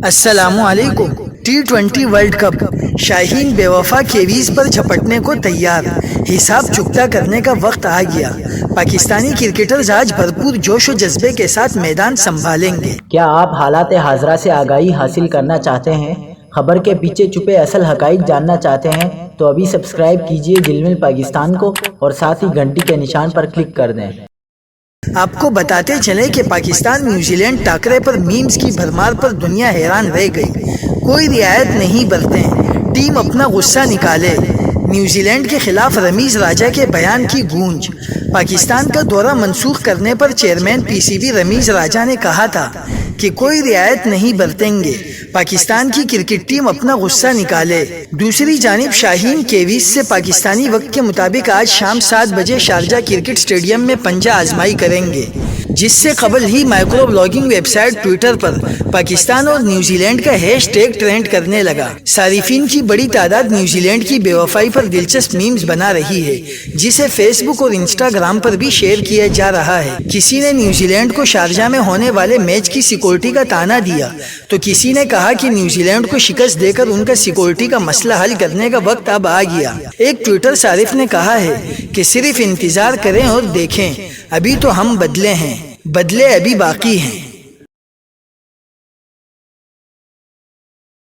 السلام علیکم۔ T20 world cup, شاہین بے وفا کیویز پر جھپٹنے کو تیار، حساب چکتا کرنے کا وقت آ گیا۔ پاکستانی کرکٹرز آج بھرپور جوش و جذبے کے ساتھ میدان سنبھالیں گے۔ کیا آپ حالات حاضرہ سے آگاہی حاصل کرنا چاہتے ہیں؟ خبر کے پیچھے چھپے اصل حقائق جاننا چاہتے ہیں تو ابھی سبسکرائب کیجئے گل مل پاکستان کو اور ساتھ ہی گھنٹی کے نشان پر کلک کر دیں۔ آپ کو بتاتے چلیں کہ پاکستان نیوزی لینڈ ٹاکرے پر میمز کی بھرمار پر دنیا حیران رہ گئی۔ کوئی رعایت نہیں برتیں، ٹیم اپنا غصہ نکالے۔ نیوزی لینڈ کے خلاف رمیز راجہ کے بیان کی گونج۔ پاکستان کا دورہ منسوخ کرنے پر chairman P C B Ramiz Raja نے کہا تھا کہ کوئی رعایت نہیں برتیں گے، پاکستان کی کرکٹ ٹیم اپنا غصہ نکالے۔ دوسری جانب شاہین کیویز سے پاکستانی وقت کے مطابق آج شام 7 بجے شارجہ کرکٹ اسٹیڈیم میں پنجہ آزمائی کریں گے، جس سے قبل ہی microblogging website Twitter پر پاکستان اور نیوزی لینڈ کا ہیش ٹیگ ٹرینڈ کرنے لگا۔ صارفین کی بڑی تعداد نیوزی لینڈ کی بے وفائی پر دلچسپ میمز بنا رہی ہے، جسے فیس بک اور انسٹاگرام پر بھی شیئر کیا جا رہا ہے۔ کسی نے نیوزی لینڈ کو شارجہ میں ہونے والے میچ کی سیکورٹی کا تانا دیا تو کسی نے کہا کہ نیوزی لینڈ کو شکست دے کر ان کا سیکورٹی کا مسئلہ حل کرنے کا وقت اب آ گیا۔ ایک ٹویٹر صارف نے کہا ہے کہ صرف انتظار کریں اور دیکھیں، ابھی تو ہم بدلے ہیں، بدلے ابھی باقی ہیں۔